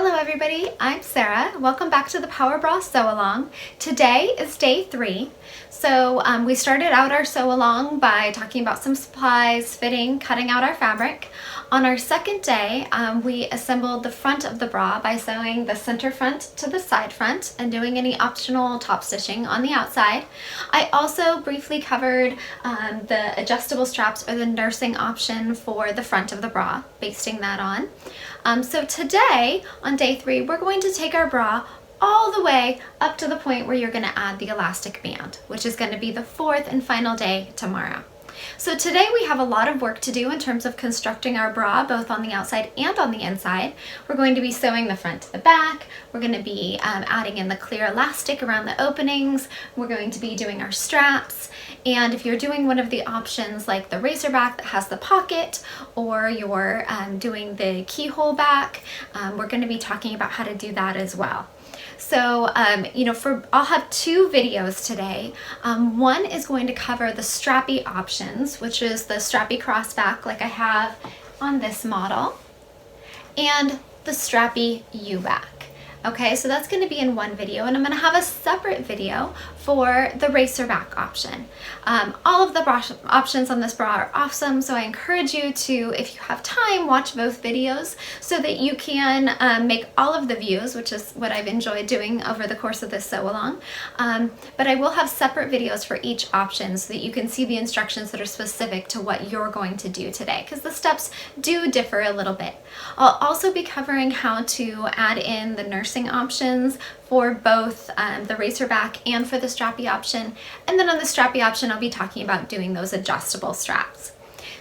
Hello everybody, I'm Sarah. Welcome back to the Power Bra Sew Along. Today is day 3. So we started out our sew along by talking about some supplies, fitting, cutting out our fabric. On our second day, we assembled the front of the bra by sewing the center front to the side front and doing any optional top stitching on the outside. I also briefly covered the adjustable straps or the nursing option for the front of the bra, basting that on. So today, on day 3, we're going to take our bra all the way up to the point where you're going to add the elastic band, which is going to be the 4th and final day tomorrow. So today we have a lot of work to do in terms of constructing our bra, both on the outside and on the inside. We're going to be sewing the front to the back. We're going to be adding in the clear elastic around the openings. We're going to be doing our straps. And if you're doing one of the options like the Racerback that has the pocket, or you're doing the keyhole back, we're going to be talking about how to do that as well. So, I'll have 2 videos today. One is going to cover the strappy options, which is the strappy crossback like I have on this model, and the strappy U-back. Okay, so that's going to be in one video, and I'm going to have a separate video for the Racerback option. All of the bra options on this bra are awesome, so I encourage you to, if you have time, watch both videos so that you can make all of the views, which is what I've enjoyed doing over the course of this sew along. But I will have separate videos for each option so that you can see the instructions that are specific to what you're going to do today, because the steps do differ a little bit. I'll also be covering how to add in the nursing options for both the Racerback and for the strappy option. And then on the strappy option, I'll be talking about doing those adjustable straps.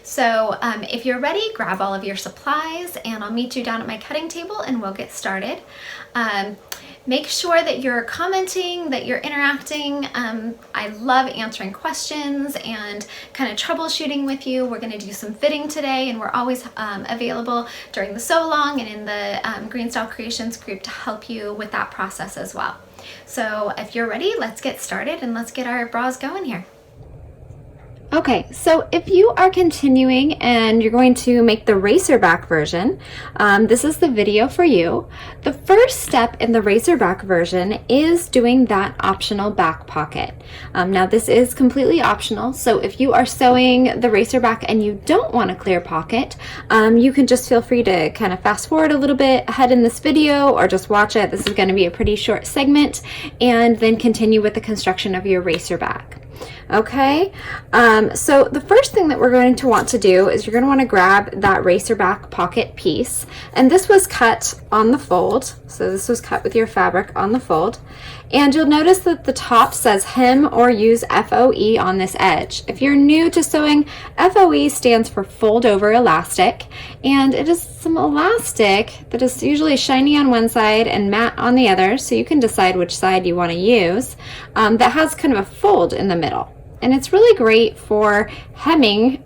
So if you're ready, grab all of your supplies and I'll meet you down at my cutting table and we'll get started. Make sure that you're commenting, that you're interacting. I love answering questions and kind of troubleshooting with you. We're going to do some fitting today, and we're always available during the sew along and in the Green Style Creations group to help you with that process as well. So if you're ready, let's get started and let's get our bras going here. Okay, so if you are continuing and you're going to make the Racerback version, this is the video for you. The first step in the Racerback version is doing that optional back pocket. Now this is completely optional, so if you are sewing the Racerback and you don't want a clear pocket, you can just feel free to kind of fast forward a little bit ahead in this video or just watch it. This is going to be a pretty short segment, and then continue with the construction of your Racerback. Okay, so the first thing that we're going to want to do is you're going to want to grab that Racerback pocket piece, and this was cut on the fold, so this was cut with your fabric on the fold, and you'll notice that the top says hem or use FOE on this edge. If you're new to sewing, FOE stands for fold over elastic, and it is some elastic that is usually shiny on one side and matte on the other, so you can decide which side you want to use, that has kind of a fold in the middle. And it's really great for hemming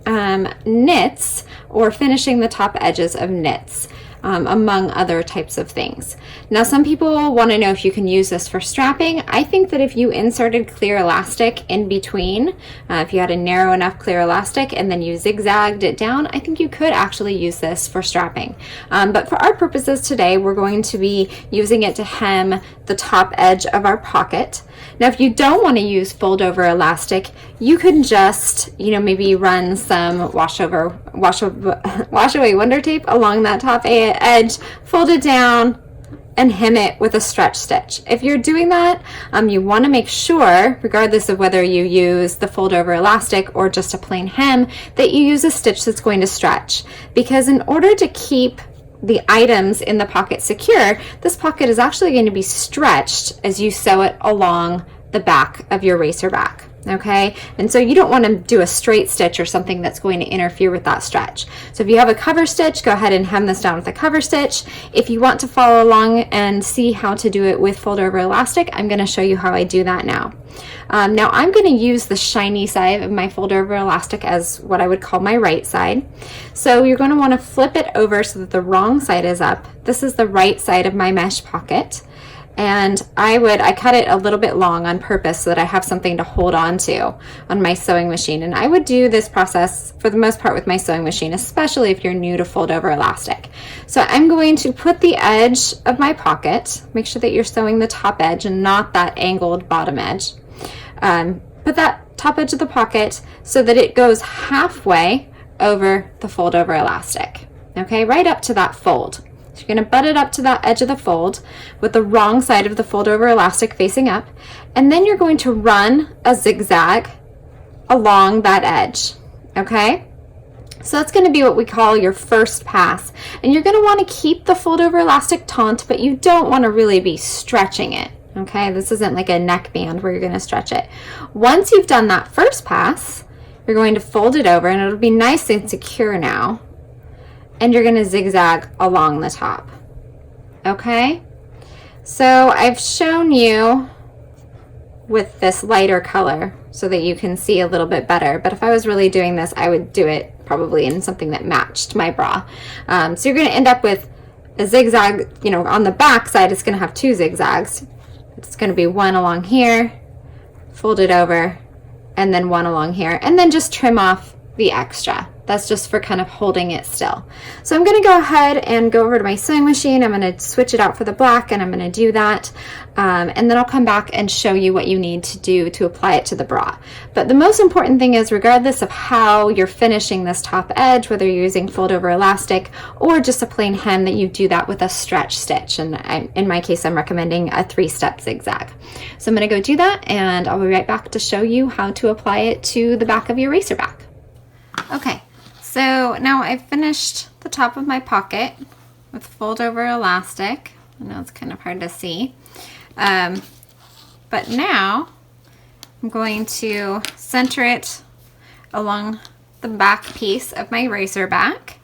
knits or finishing the top edges of knits, among other types of things. Now, some people want to know if you can use this for strapping. I think that if you inserted clear elastic in between, if you had a narrow enough clear elastic and then you zigzagged it down, I think you could actually use this for strapping. But for our purposes today, we're going to be using it to hem the top edge of our pocket. Now, if you don't want to use fold over elastic, you can just, maybe run some wash away wonder tape along that top edge, fold it down, and hem it with a stretch stitch. If you're doing that, you want to make sure, regardless of whether you use the fold over elastic or just a plain hem, that you use a stitch that's going to stretch. Because in order to keep the items in the pocket secure, this pocket is actually going to be stretched as you sew it along the back of your Racerback. Okay, and so you don't want to do a straight stitch or something that's going to interfere with that stretch. So if you have a cover stitch, go ahead and hem this down with a cover stitch. If you want to follow along and see how to do it with fold over elastic, I'm going to show you how I do that now. Now I'm going to use the shiny side of my fold over elastic as what I would call my right side. So you're going to want to flip it over so that the wrong side is up. This is the right side of my mesh pocket. And I cut it a little bit long on purpose so that I have something to hold on to on my sewing machine. And I would do this process for the most part with my sewing machine, especially if you're new to fold over elastic. So I'm going to put the edge of my pocket, make sure that you're sewing the top edge and not that angled bottom edge. Put that top edge of the pocket so that it goes halfway over the fold over elastic, okay, right up to that fold. So you're going to butt it up to that edge of the fold with the wrong side of the fold over elastic facing up, and then you're going to run a zigzag along that edge, okay? So that's going to be what we call your first pass, and you're going to want to keep the fold over elastic taut, but you don't want to really be stretching it, okay? This isn't like a neckband where you're going to stretch it. Once you've done that first pass, you're going to fold it over, and it'll be nice and secure now. And you're going to zigzag along the top. Okay? So I've shown you with this lighter color so that you can see a little bit better. But if I was really doing this, I would do it probably in something that matched my bra. So you're going to end up with a zigzag, you know, on the back side, it's going to have two zigzags. It's going to be one along here, fold it over, and then one along here, and then just trim off the extra. That's just for kind of holding it still. So I'm going to go ahead and go over to my sewing machine. I'm going to switch it out for the black, and I'm going to do that. And then I'll come back and show you what you need to do to apply it to the bra. But the most important thing is, regardless of how you're finishing this top edge, whether you're using fold over elastic or just a plain hem, that you do that with a stretch stitch. And in my case, I'm recommending a 3-step zigzag. So I'm going to go do that, and I'll be right back to show you how to apply it to the back of your Racerback. Okay. So now I've finished the top of my pocket with fold over elastic. I know it's kind of hard to see. But now I'm going to center it along the back piece of my Racerback.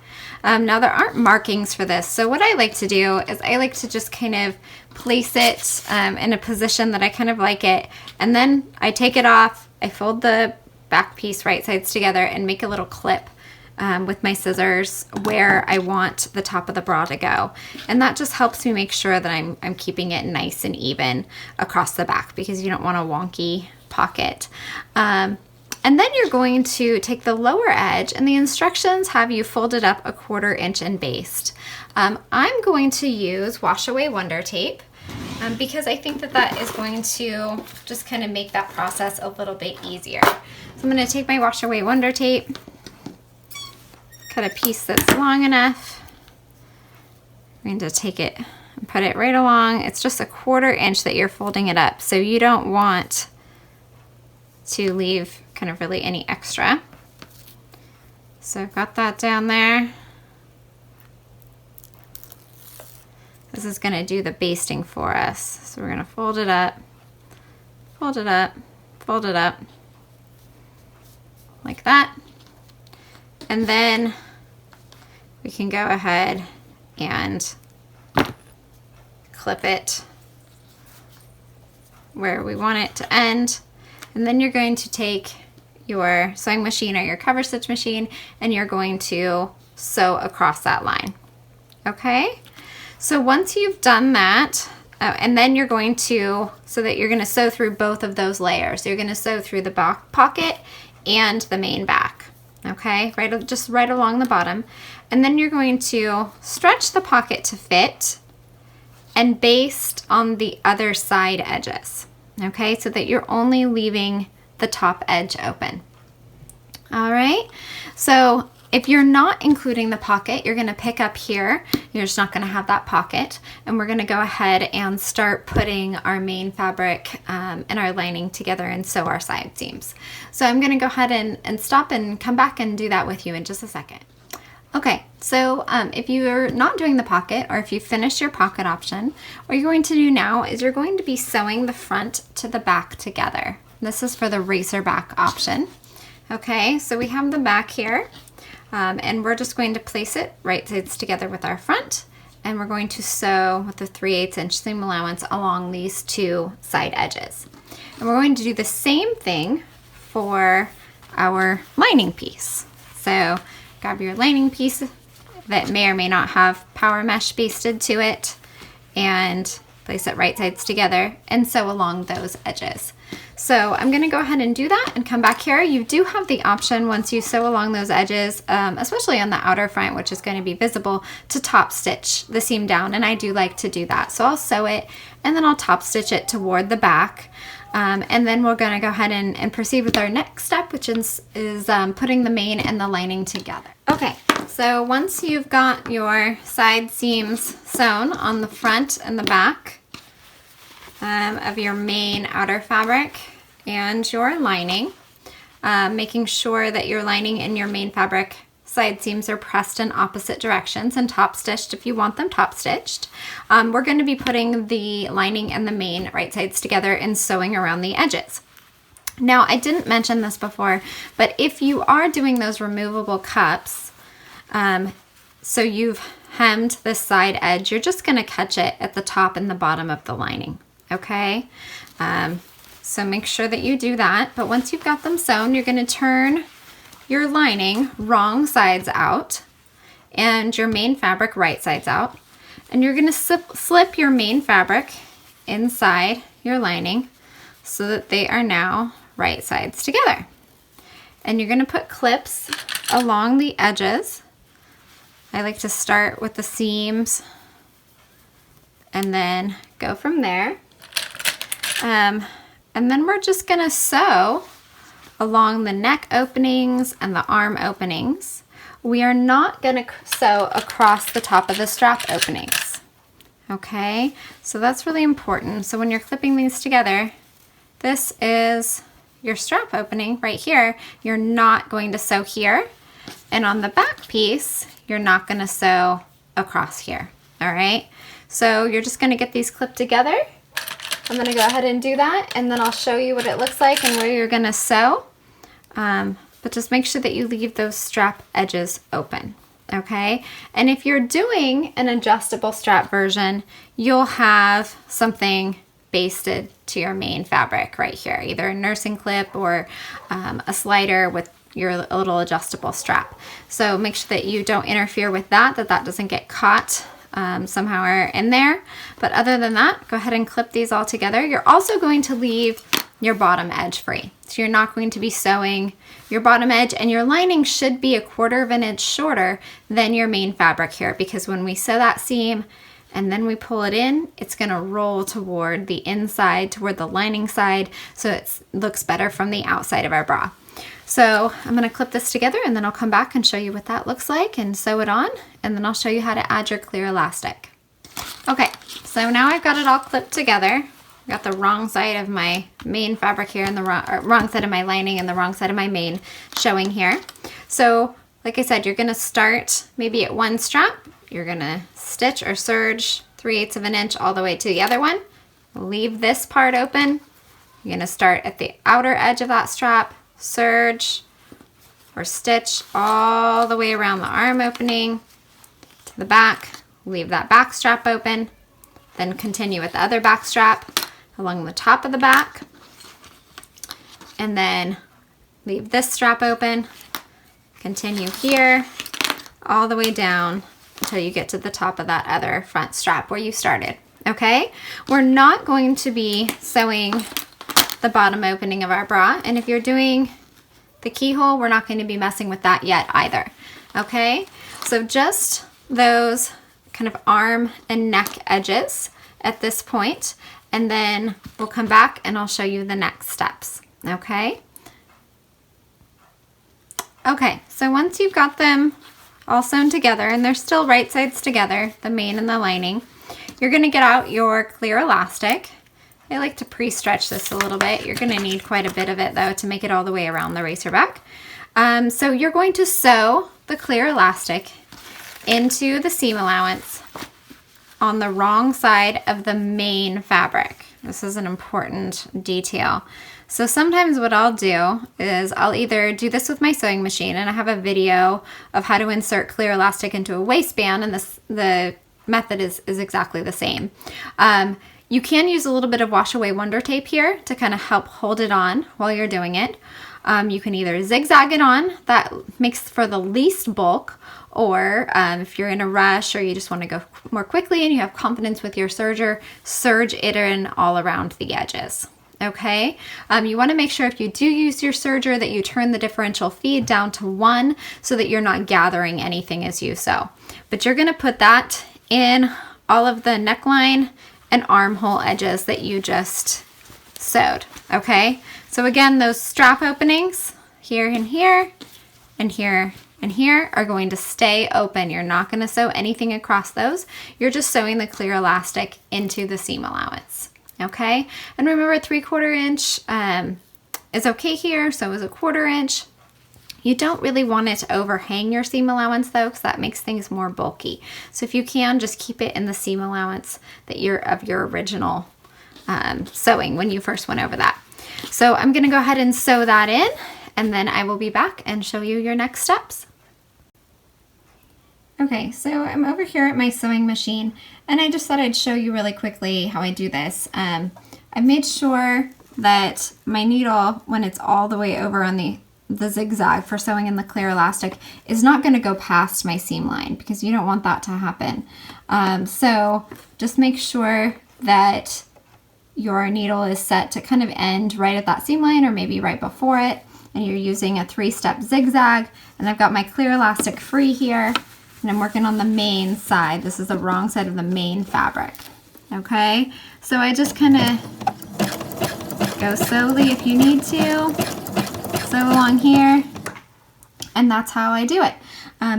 Now there aren't markings for this, so what I like to do is I like to just kind of place it in a position that I kind of like it, and then I take it off, I fold the back piece right sides together and make a little clip with my scissors where I want the top of the bra to go. And that just helps me make sure that I'm keeping it nice and even across the back, because you don't want a wonky pocket. And then you're going to take the lower edge, and the instructions have you fold it up 1/4 inch and baste. I'm going to use Wash Away Wonder Tape because I think that is going to just kind of make that process a little bit easier. So I'm going to take my Wash Away Wonder Tape, cut a piece that's long enough. I'm going to take it and put it right along. It's just 1/4 inch that you're folding it up, so you don't want to leave kind of really any extra. So I've got that down there. This is going to do the basting for us. So we're going to fold it up, fold it up, fold it up, like that. And then we can go ahead and clip it where we want it to end. And then you're going to take your sewing machine or your cover stitch machine, and you're going to sew across that line. Okay? So once you've done that, and then you're going to, so that you're going to sew through both of those layers. So you're going to sew through the back pocket and the main back. Okay, just right along the bottom. And then you're going to stretch the pocket to fit and baste on the other side edges. Okay, so that you're only leaving the top edge open. All right, so if you're not including the pocket, you're going to pick up here. You're just not going to have that pocket. And we're going to go ahead and start putting our main fabric and our lining together and sew our side seams. So I'm going to go ahead and stop and come back and do that with you in just a second. Okay, so if you're not doing the pocket, or if you finished your pocket option, what you're going to do now is you're going to be sewing the front to the back together. This is for the Racerback option. Okay, so we have the back here. And we're just going to place it right sides together with our front, and we're going to sew with the 3/8 inch seam allowance along these two side edges. And we're going to do the same thing for our lining piece. So grab your lining piece that may or may not have power mesh basted to it, and place it right sides together, and sew along those edges. So I'm going to go ahead and do that and come back here. You do have the option once you sew along those edges, especially on the outer front, which is going to be visible, to top stitch the seam down, and I do like to do that. So I'll sew it and then I'll top stitch it toward the back. And then we're going to go ahead and proceed with our next step, which is putting the main and the lining together. Okay, so once you've got your side seams sewn on the front and the back of your main outer fabric and your lining, making sure that your lining and your main fabric side seams are pressed in opposite directions and top stitched if you want them top stitched. We're going to be putting the lining and the main right sides together and sewing around the edges. Now, I didn't mention this before, but if you are doing those removable cups, so you've hemmed this side edge, you're just going to catch it at the top and the bottom of the lining, okay? So make sure that you do that. But once you've got them sewn, you're going to turn your lining wrong sides out and your main fabric right sides out. And you're going to slip your main fabric inside your lining so that they are now right sides together. And you're going to put clips along the edges. I like to start with the seams and then go from there. And then we're just going to sew along the neck openings and the arm openings. We are not going to sew across the top of the strap openings. Okay, so that's really important. So when you're clipping these together, this is your strap opening right here. You're not going to sew here. And on the back piece, you're not going to sew across here. All right, so you're just going to get these clipped together. I'm going to go ahead and do that, and then I'll show you what it looks like and where you're going to sew. But just make sure that you leave those strap edges open, okay? And if you're doing an adjustable strap version, you'll have something basted to your main fabric right here, either a nursing clip or a slider with your little adjustable strap. So make sure that you don't interfere with that doesn't get caught somehow or in there. But other than that, go ahead and clip these all together. You're also going to leave your bottom edge free. So you're not going to be sewing your bottom edge, and your lining should be 1/4 of an inch shorter than your main fabric here, because when we sew that seam and then we pull it in, it's going to roll toward the inside, toward the lining side, so it looks better from the outside of our bra. So I'm going to clip this together, and then I'll come back and show you what that looks like and sew it on, and then I'll show you how to add your clear elastic. Okay, so now I've got it all clipped together. Got the wrong side of my main fabric here and the wrong side of my lining and the wrong side of my main showing here. So like I said, you're going to start maybe at one strap. You're going to stitch or serge 3/8 of an inch all the way to the other one. Leave this part open. You're going to start at the outer edge of that strap, serge or stitch all the way around the arm opening to the back. Leave that back strap open. Then continue with the other back strap along the top of the back, and then leave this strap open, continue here all the way down until you get to the top of that other front strap where you started. Okay, we're not going to be sewing the bottom opening of our bra, and if you're doing the keyhole, we're not going to be messing with that yet either. Okay, so just those kind of arm and neck edges at this point, and then we'll come back and I'll show you the next steps. Okay, so once you've got them all sewn together and they're still right sides together, the main and the lining, you're going to get out your clear elastic. I like to pre-stretch this a little bit. You're going to need quite a bit of it though to make it all the way around the Racerback. So you're going to sew the clear elastic into the seam allowance on the wrong side of the main fabric. This is an important detail. So sometimes what I'll do is I'll either do this with my sewing machine, and I have a video of how to insert clear elastic into a waistband, and the method is exactly the same. You can use a little bit of wash away wonder tape here to kind of help hold it on while you're doing it. You can either zigzag it on, that makes for the least bulk, or if you're in a rush or you just want to go more quickly and you have confidence with your serger, serge it in all around the edges. Okay, you want to make sure if you do use your serger that you turn the differential feed down to 1 so that you're not gathering anything as you sew. But you're going to put that in all of the neckline and armhole edges that you just sewed. Okay, so again, those strap openings here and here and here and here are going to stay open. You're not going to sew anything across those. You're just sewing the clear elastic into the seam allowance. Okay, and remember 3/4 inch is okay here, so is a 1/4 inch. You don't really want it to overhang your seam allowance though, because that makes things more bulky. So if you can, just keep it in the seam allowance that of your original sewing when you first went over that. So I'm gonna go ahead and sew that in, and then I will be back and show you your next steps. Okay, so I'm over here at my sewing machine, and I just thought I'd show you really quickly how I do this. I made sure that my needle, when it's all the way over on the zigzag for sewing in the clear elastic, is not going to go past my seam line, because you don't want that to happen. So just make sure that your needle is set to kind of end right at that seam line, or maybe right before it, and you're using a 3-step zigzag. And I've got my clear elastic free here, and I'm working on the main side. This is the wrong side of the main fabric. Okay, so I just kind of go slowly if you need to, sew along here, and that's how I do it.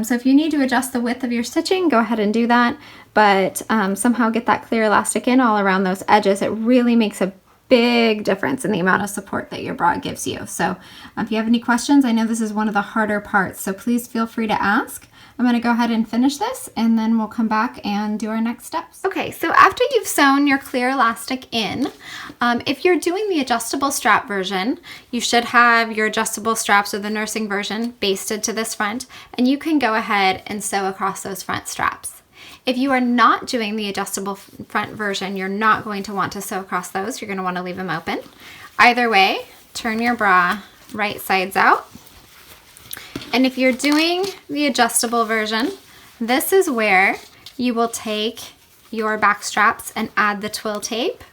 So if you need to adjust the width of your stitching, go ahead and do that, but somehow get that clear elastic in all around those edges. It really makes a big difference in the amount of support that your bra gives you. So if you have any questions, I know this is one of the harder parts, so please feel free to ask. I'm going to go ahead and finish this, and then we'll come back and do our next steps. Okay, so after you've sewn your clear elastic in, if you're doing the adjustable strap version, you should have your adjustable straps or the nursing version basted to this front, and you can go ahead and sew across those front straps. If you are not doing the adjustable front version, you're not going to want to sew across those. You're going to want to leave them open. Either way, turn your bra right sides out. And if you're doing the adjustable version, this is where you will take your back straps and add the twill tape,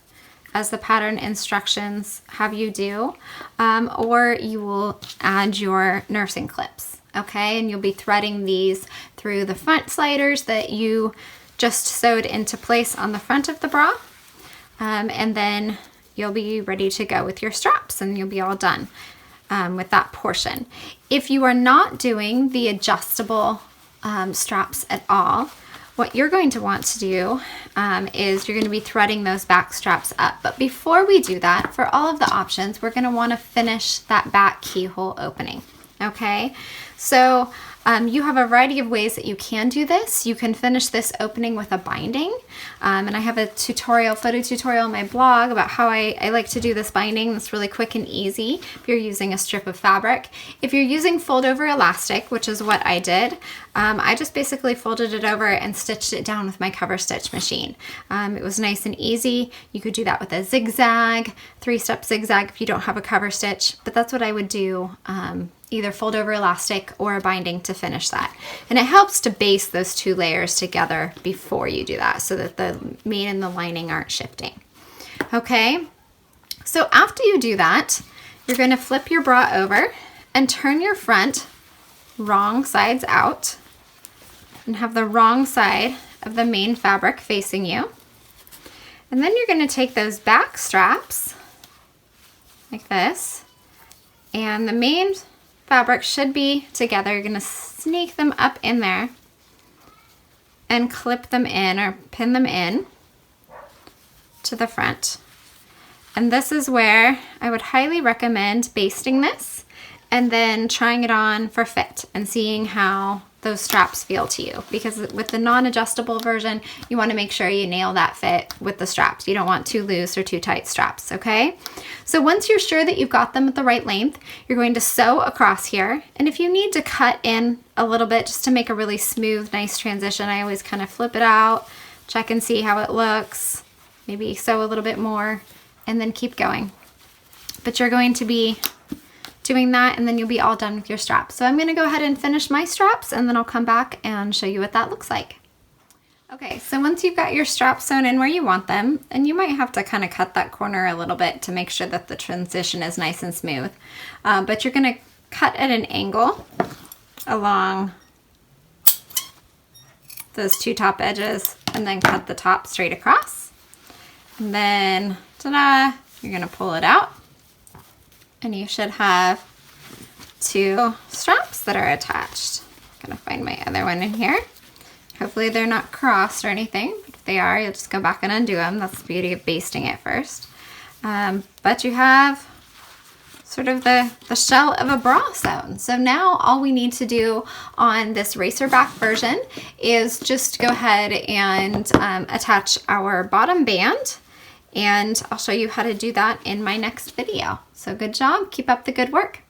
as the pattern instructions have you do, or you will add your nursing clips, okay? And you'll be threading these through the front sliders that you just sewed into place on the front of the bra, and then you'll be ready to go with your straps, and you'll be all done with that portion. If you are not doing the adjustable straps at all, what you're going to want to do is you're going to be threading those back straps up. But before we do that, for all of the options, we're going to want to finish that back keyhole opening. Okay, so you have a variety of ways that you can do this. You can finish this opening with a binding, and I have a photo tutorial on my blog about how I like to do this binding. It's really quick and easy if you're using a strip of fabric. If you're using fold over elastic, which is what I did, I just basically folded it over and stitched it down with my cover stitch machine. It was nice and easy. You could do that with a zigzag, 3-step zigzag if you don't have a cover stitch, but that's what I would do, either fold over elastic or a binding to finish that. And it helps to base those 2 layers together before you do that so that the main and the lining aren't shifting. Okay, so after you do that, you're going to flip your bra over and turn your front wrong sides out and have the wrong side of the main fabric facing you. And then you're going to take those back straps like this, and the main fabric should be together. You're going to sneak them up in there and clip them in or pin them in to the front. And this is where I would highly recommend basting this and then trying it on for fit and seeing how those straps feel to you, because with the non-adjustable version, you want to make sure you nail that fit with the straps. You don't want too loose or too tight straps, okay? So once you're sure that you've got them at the right length, you're going to sew across here. And if you need to cut in a little bit just to make a really smooth, nice transition, I always kind of flip it out, check and see how it looks, maybe sew a little bit more, and then keep going. But you're going to be doing that, and then you'll be all done with your straps. So I'm going to go ahead and finish my straps, and then I'll come back and show you what that looks like. Okay, so once you've got your straps sewn in where you want them, and you might have to kind of cut that corner a little bit to make sure that the transition is nice and smooth, but you're going to cut at an angle along those two top edges, and then cut the top straight across. And then, ta-da, you're going to pull it out, and you should have two straps that are attached. I'm going to find my other one in here. Hopefully they're not crossed or anything, but if they are, you'll just go back and undo them. That's the beauty of basting it first. But you have sort of the shell of a bra sewn. So now all we need to do on this Racerback version is just go ahead and attach our bottom band, and I'll show you how to do that in my next video. So good job, keep up the good work.